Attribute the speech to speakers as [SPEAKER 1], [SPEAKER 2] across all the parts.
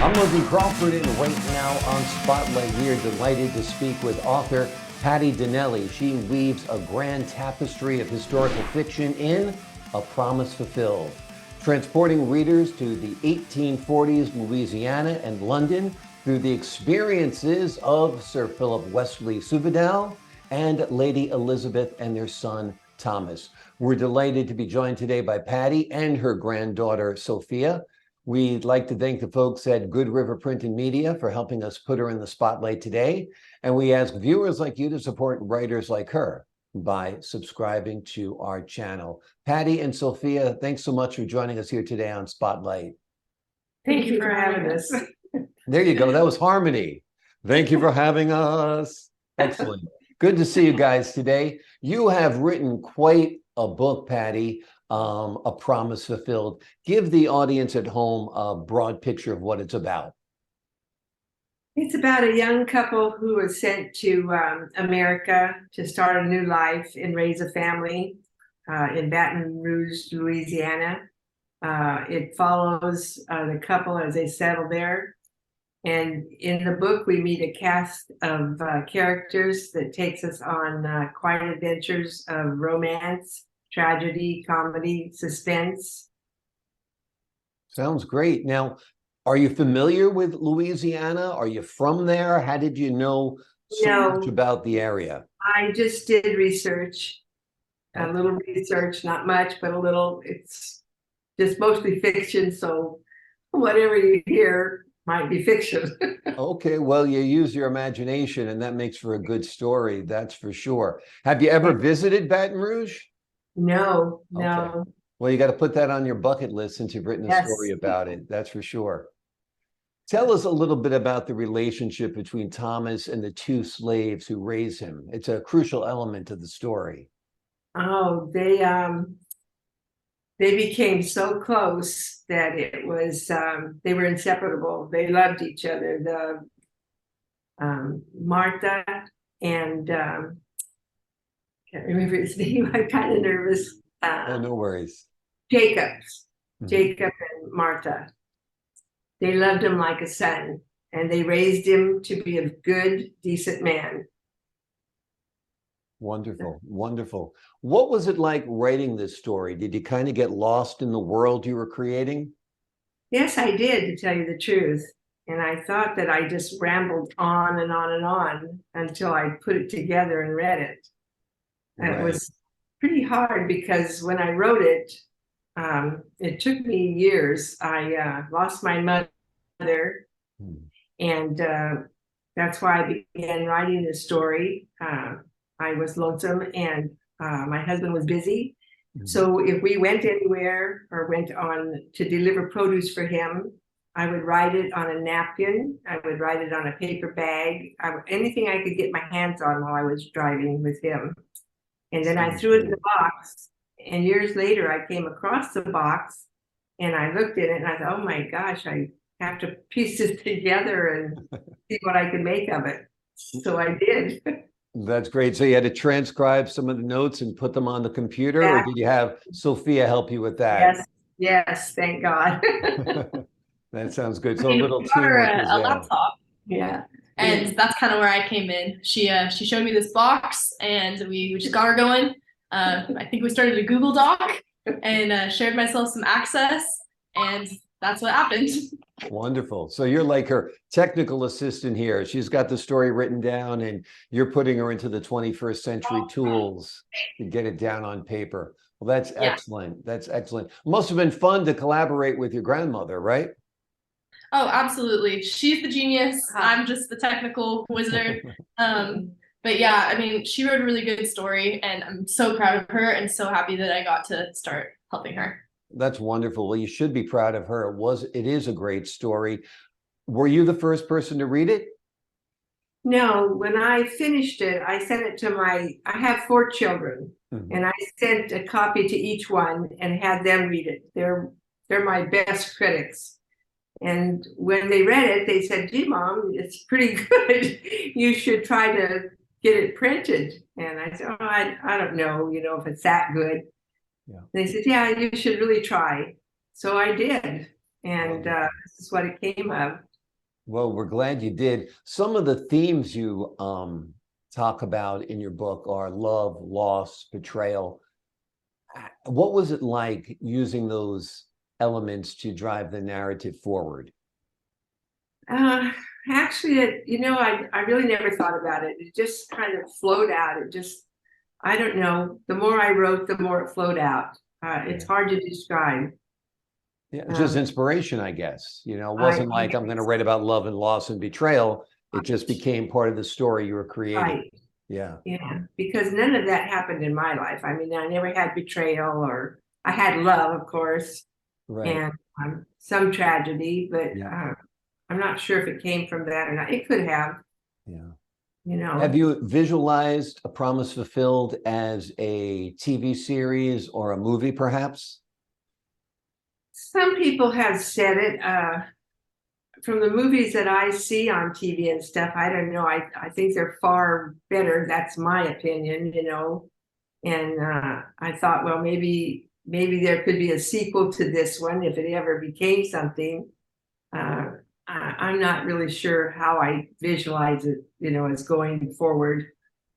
[SPEAKER 1] I'm Logan Crawford, and right now on Spotlight, we are delighted to speak with author Patty Dinelli. She weaves a grand tapestry of historical fiction in A Promise Fulfilled, transporting readers to the 1840s Louisiana and London through the experiences of Sir Phillip Westley Sanduvale and Lady Elizabeth and their son Thomas. We're delighted to be joined today by Patty and her granddaughter Sophia. We'd like to thank the folks at Good River Print and Media for helping us put her in the spotlight today. And we ask viewers like you to support writers like her by subscribing to our channel. Patty and Sophia, thanks so much for joining us here today on Spotlight.
[SPEAKER 2] Thank you for having us.
[SPEAKER 1] There you go. That was harmony. Thank you for having us. Excellent. Good to see you guys today. You have written quite a book, Patty. A Promise Fulfilled. Give the audience at home a broad picture of what it's about.
[SPEAKER 2] It's about a young couple who was sent to America to start a new life and raise a family in Baton Rouge, Louisiana. It follows the couple as they settle there. And in the book, we meet a cast of characters that takes us on quiet adventures of romance, tragedy, comedy, suspense.
[SPEAKER 1] Sounds great. Now, are you familiar with Louisiana? Are you from there? How did you know so much about the area?
[SPEAKER 2] I just did research, a little research, not much, but a little. It's just mostly fiction, so whatever you hear might be fiction.
[SPEAKER 1] Okay, well, you use your imagination, and that makes for a good story, that's for sure. Have you ever visited Baton Rouge?
[SPEAKER 2] No.
[SPEAKER 1] Okay. Well, you got to put that on your bucket list since you've written a story about it. That's for sure. Tell us a little bit about the relationship between Thomas and the two slaves who raise him. It's a crucial element of the story.
[SPEAKER 2] Oh, they became so close that it was they were inseparable. They loved each other. The Martha and can't remember his name. I'm kind of nervous.
[SPEAKER 1] Oh, no worries.
[SPEAKER 2] Jacob and Martha. They loved him like a son, and they raised him to be a good, decent man.
[SPEAKER 1] Wonderful, wonderful. What was it like writing this story? Did you kind of get lost in the world you were creating?
[SPEAKER 2] Yes, I did, to tell you the truth. And I thought that I just rambled on and on and on until I put it together and read it. Right. It was pretty hard because when I wrote it, it took me years. I lost my mother, and that's why I began writing this story. I was lonesome, and my husband was busy. So if we went anywhere or went on to deliver produce for him, I would write it on a napkin. I would write it on a paper bag. Anything I could get my hands on while I was driving with him. And then I threw it in the box. And years later, I came across the box and I looked at it and I thought, oh my gosh, I have to piece this together and see what I could make of it. So I did.
[SPEAKER 1] That's great. So you had to transcribe some of the notes and put them on the computer, or did you have Sophia help you with that?
[SPEAKER 2] Yes, thank God.
[SPEAKER 1] That sounds good. So a little teamwork as well.
[SPEAKER 3] A laptop.
[SPEAKER 2] Yeah.
[SPEAKER 3] And that's kind of where I came in. She showed me this box, and we just got her going. I think we started a Google Doc and shared myself some access, and that's what happened.
[SPEAKER 1] Wonderful. So you're like her technical assistant here. She's got the story written down, and you're putting her into the 21st century tools to get it down on paper. Well, that's excellent. That's excellent. Must have been fun to collaborate with your grandmother, right?
[SPEAKER 3] Oh, absolutely. She's the genius. I'm just the technical wizard. But yeah, I mean, she wrote a really good story, and I'm so proud of her and so happy that I got to start helping her.
[SPEAKER 1] That's wonderful. Well, you should be proud of her. It is a great story. Were you the first person to read it?
[SPEAKER 2] No, when I finished it, I sent it to I have 4 children, and I sent a copy to each one and had them read it. They're my best critics. And when they read it, they said, gee, Mom, it's pretty good. You should try to get it printed. And I said, oh, I don't know, if it's that good. Yeah. They said, yeah, you should really try. So I did. And this is what it came of.
[SPEAKER 1] Well, we're glad you did. Some of the themes you talk about in your book are love, loss, betrayal. What was it like using those elements to drive the narrative forward?
[SPEAKER 2] Uh, Actually, I really never thought about it. It just kind of flowed out. I don't know. The more I wrote, the more it flowed out. It's
[SPEAKER 1] Yeah.
[SPEAKER 2] hard to describe.
[SPEAKER 1] Yeah, it's just
[SPEAKER 2] Um,
[SPEAKER 1] inspiration, I guess. You know, it
[SPEAKER 2] I,
[SPEAKER 1] wasn't like I'm going to write about love and loss and betrayal. It just became part of the story you were creating.
[SPEAKER 2] right.
[SPEAKER 1] Yeah.
[SPEAKER 2] Yeah, because none of that happened in my life. I mean, I never had betrayal, or I had love, of course,
[SPEAKER 1] Right.
[SPEAKER 2] and some tragedy, but
[SPEAKER 1] Yeah.
[SPEAKER 2] I'm not sure if it came from that or not. It could have,
[SPEAKER 1] Yeah.
[SPEAKER 2] you
[SPEAKER 1] Have
[SPEAKER 2] know.
[SPEAKER 1] you visualized A Promise Fulfilled as a TV series or a movie, perhaps?
[SPEAKER 2] Some people have said it. From the movies that I see on TV and stuff, I don't know. I think they're far better. That's my opinion, you know. And I thought, well, maybe there could be a sequel to this one if it ever became something. Uh, I'm not really sure how I visualize it, you know, as going forward.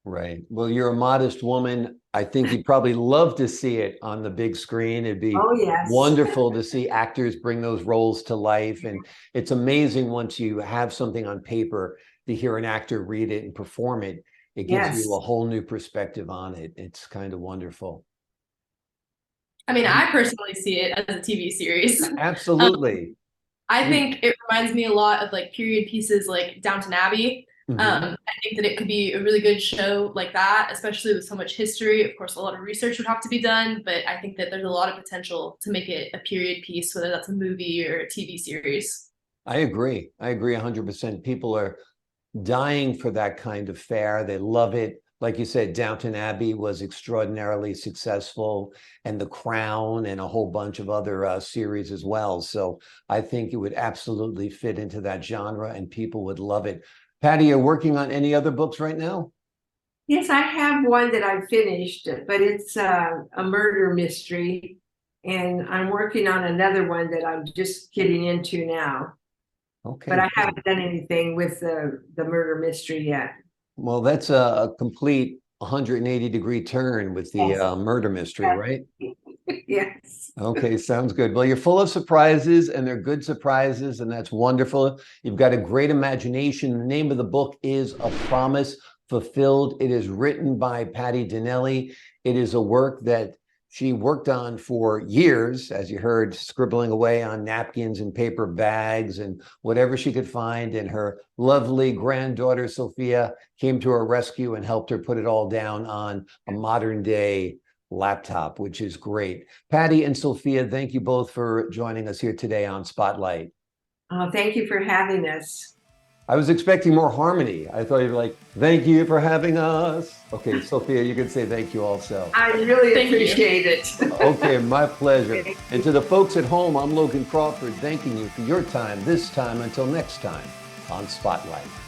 [SPEAKER 1] Right. Well, you're a modest woman. I think you'd probably love to see it on the big screen. It'd be
[SPEAKER 2] Oh, yes.
[SPEAKER 1] wonderful to see actors bring those roles to life. And it's amazing once you have something on paper to hear an actor read it and perform it. It gives you
[SPEAKER 2] Yes.
[SPEAKER 1] a whole new perspective on it. It's kind of wonderful.
[SPEAKER 3] I mean, I personally see it as a TV series.
[SPEAKER 1] Absolutely.
[SPEAKER 3] I think it reminds me a lot of like period pieces like Downton Abbey.
[SPEAKER 1] Mhm.
[SPEAKER 3] I think that it could be a really good show like that, especially with so much history. Of course, a lot of research would have to be done, but I think that there's a lot of potential to make it a period piece, whether that's a movie or a TV series.
[SPEAKER 1] I agree. I agree 100%. People are dying for that kind of fare. They love it. Like you said, Downton Abbey was extraordinarily successful, and The Crown, and a whole bunch of other series as well. So I think it would absolutely fit into that genre, and people would love it. Patty, you're working on any other books right now?
[SPEAKER 2] Yes, I have one that I've finished, but it's a murder mystery. And I'm working on another one that I'm just getting into now. But
[SPEAKER 1] Okay,
[SPEAKER 2] I
[SPEAKER 1] good.
[SPEAKER 2] haven't done anything with the murder mystery yet.
[SPEAKER 1] Well, that's a complete 180-degree turn with the
[SPEAKER 2] Yes.
[SPEAKER 1] murder mystery, right?
[SPEAKER 2] Yes.
[SPEAKER 1] Okay, sounds good. Well, you're full of surprises, and they're good surprises, and that's wonderful. You've got a great imagination. The name of the book is A Promise Fulfilled. It is written by Patty Dinelli. It is a work that she worked on for years, as you heard, scribbling away on napkins and paper bags and whatever she could find. And her lovely granddaughter, Sophia, came to her rescue and helped her put it all down on a modern day laptop, which is great. Patty and Sophia, thank you both for joining us here today on Spotlight.
[SPEAKER 2] Thank you for having us.
[SPEAKER 1] I was expecting more harmony. I thought you'd be like, thank you for having us. Okay, Sophia, you can say thank you also.
[SPEAKER 2] I really
[SPEAKER 3] Thank you.
[SPEAKER 2] appreciate it.
[SPEAKER 1] Okay, my pleasure.
[SPEAKER 2] Okay.
[SPEAKER 1] And to the folks at home, I'm Logan Crawford, thanking you for your time this time. Until next time on Spotlight.